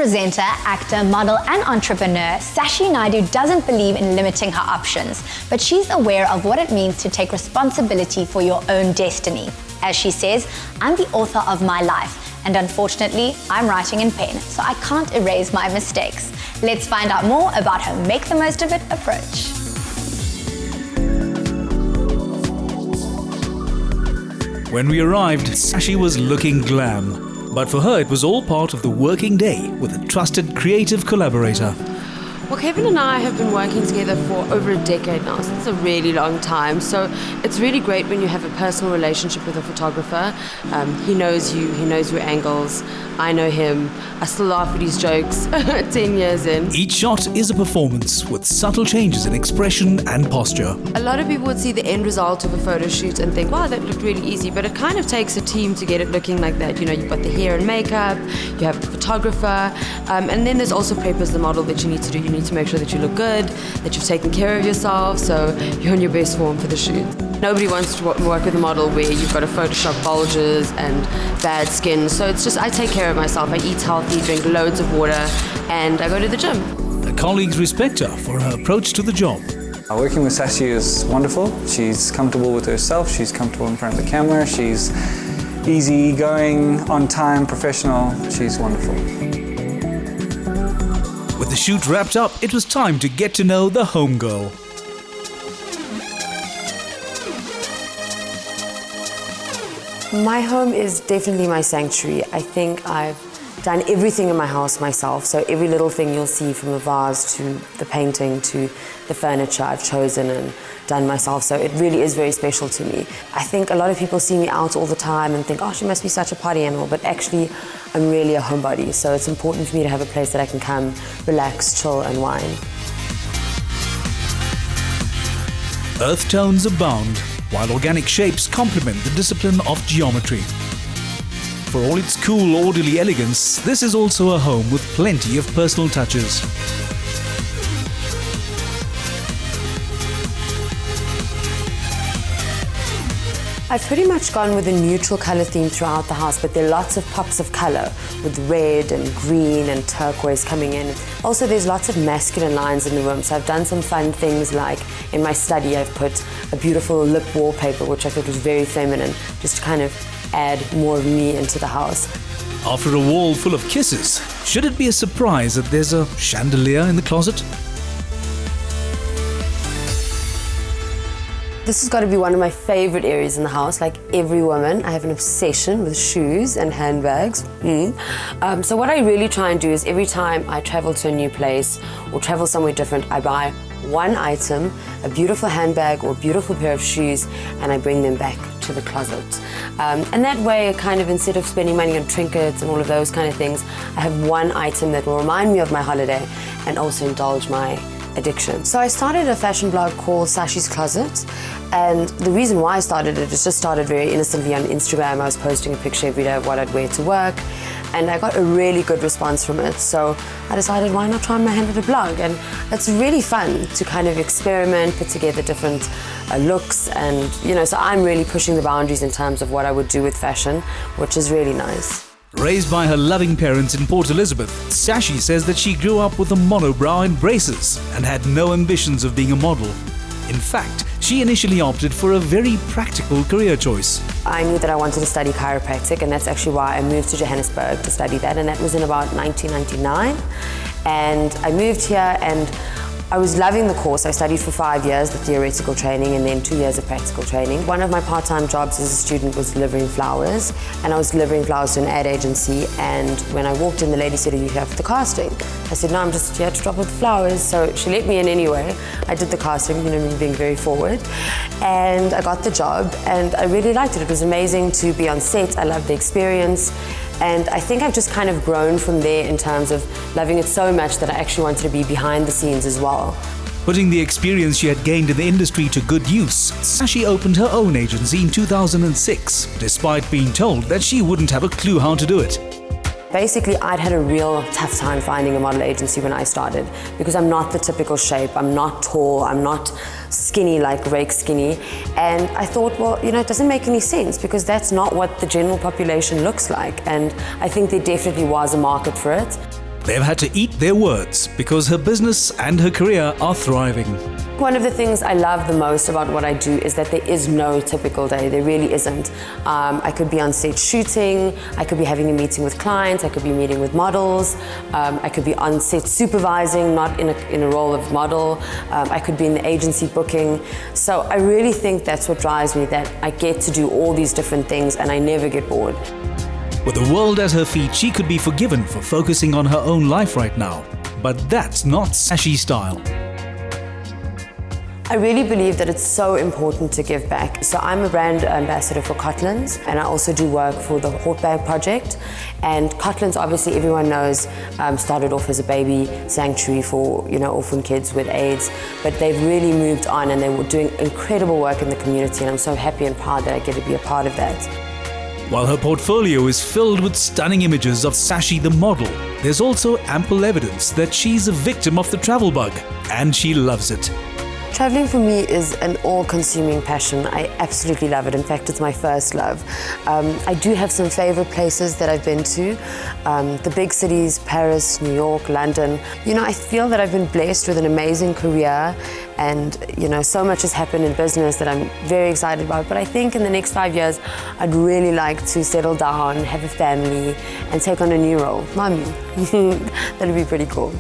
presenter, actor, model, and entrepreneur, Shashi Naidoo doesn't believe in limiting her options, but she's aware of what it means to take responsibility for your own destiny. As she says, "I'm the author of my life, and unfortunately, I'm writing in pen, so I can't erase my mistakes." Let's find out more about her make the most of it approach. When we arrived, Shashi was looking glam. But for her, it was all part of the working day with a trusted creative collaborator. Well, Kevin and I have been working together for over a decade now, so it's a really long time. So it's really great when you have a personal relationship with a photographer. He knows you, he knows your angles. I know him. I still laugh at his jokes 10 years in. Each shot is a performance with subtle changes in expression and posture. A lot of people would see the end result of a photo shoot and think, wow, that looked really easy, but it kind of takes a team to get it looking like that. You know, you've got the hair and makeup, you have the photographer, and then there's also prep as the model that you need to do. You need to make sure that you look good, that you've taken care of yourself, so you're in your best form for the shoot. Nobody wants to work with a model where you've got to Photoshop bulges and bad skin, so it's just I take care of myself. I eat healthy, drink loads of water, and I go to the gym. Her colleagues respect her for her approach to the job. Working with Shashi is wonderful. She's comfortable with herself, she's comfortable in front of the camera, she's easy-going, on-time, professional. She's wonderful. With the shoot wrapped up, it was time to get to know the homegirl. My home is definitely my sanctuary. I think I've done everything in my house myself, so every little thing you'll see, from the vase to the painting to the furniture, I've chosen and done myself, so it really is very special to me. I think a lot of people see me out all the time and think, oh, she must be such a party animal, but actually I'm really a homebody, so it's important for me to have a place that I can come, relax, chill and wine. Earth tones abound, while organic shapes complement the discipline of geometry. For all its cool, orderly elegance, this is also a home with plenty of personal touches. I've pretty much gone with a neutral colour theme throughout the house, but there are lots of pops of colour with red and green and turquoise coming in. Also, there's lots of masculine lines in the room, so I've done some fun things, like in my study I've put a beautiful lip wallpaper, which I thought was very feminine, just to kind of add more of me into the house. After a wall full of kisses, should it be a surprise that there's a chandelier in the closet? This has got to be one of my favorite areas in the house. Like every woman, I have an obsession with shoes and handbags. So what I really try and do is every time I travel to a new place or travel somewhere different, I buy one item, a beautiful handbag or a beautiful pair of shoes, and I bring them back to the closet. And that way, kind of, instead of spending money on trinkets and all of those kind of things, I have one item that will remind me of my holiday and also indulge my addiction. So I started a fashion blog called Sashi's Closet, and the reason why I started it is just started very innocently on Instagram. I was posting a picture every day of what I'd wear to work, and I got a really good response from it, so I decided, why not try my hand at a blog? And it's really fun to kind of experiment, put together different looks, and so I'm really pushing the boundaries in terms of what I would do with fashion, which is really nice. Raised by her loving parents in Port Elizabeth, Shashi says that she grew up with a monobrow and braces and had no ambitions of being a model. In fact, she initially opted for a very practical career choice. I knew that I wanted to study chiropractic, and that's actually why I moved to Johannesburg to study that, and that was in about 1999. And I moved here and I was loving the course. I studied for 5 years, the theoretical training, and then 2 years of practical training. One of my part-time jobs as a student was delivering flowers, and I was delivering flowers to an ad agency, and when I walked in, the lady said, "Are you here for the casting?" I said, "No, I'm just here to drop off the flowers." So she let me in anyway. I did the casting, me being very forward, and I got the job, and I really liked it. It was amazing to be on set. I loved the experience. And I think I've just kind of grown from there in terms of loving it so much that I actually wanted to be behind the scenes as well. Putting the experience she had gained in the industry to good use, Shashi opened her own agency in 2006, despite being told that she wouldn't have a clue how to do it. Basically, I'd had a real tough time finding a model agency when I started, because I'm not the typical shape, I'm not tall, I'm not skinny like rake skinny, and I thought, well, it doesn't make any sense because that's not what the general population looks like, and I think there definitely was a market for it. They've had to eat their words because her business and her career are thriving. One of the things I love the most about what I do is that there is no typical day. There really isn't. I could be on set shooting, I could be having a meeting with clients, I could be meeting with models, I could be on set supervising, not in a role of model, I could be in the agency booking. So I really think that's what drives me, that I get to do all these different things and I never get bored. With the world at her feet, she could be forgiven for focusing on her own life right now. But that's not Shashi style. I really believe that it's so important to give back. So I'm a brand ambassador for Cotlands, and I also do work for the Hot Bag Project. And Cotlands, obviously everyone knows, started off as a baby sanctuary for orphan kids with AIDS, but they've really moved on and they were doing incredible work in the community, and I'm so happy and proud that I get to be a part of that. While her portfolio is filled with stunning images of Shashi the model, there's also ample evidence that she's a victim of the travel bug, and she loves it. Traveling for me is an all-consuming passion. I absolutely love it. In fact, it's my first love. I do have some favorite places that I've been to. The big cities, Paris, New York, London. I feel that I've been blessed with an amazing career, and so much has happened in business that I'm very excited about. But I think in the next 5 years, I'd really like to settle down, have a family, and take on a new role. Mommy. That'd be pretty cool.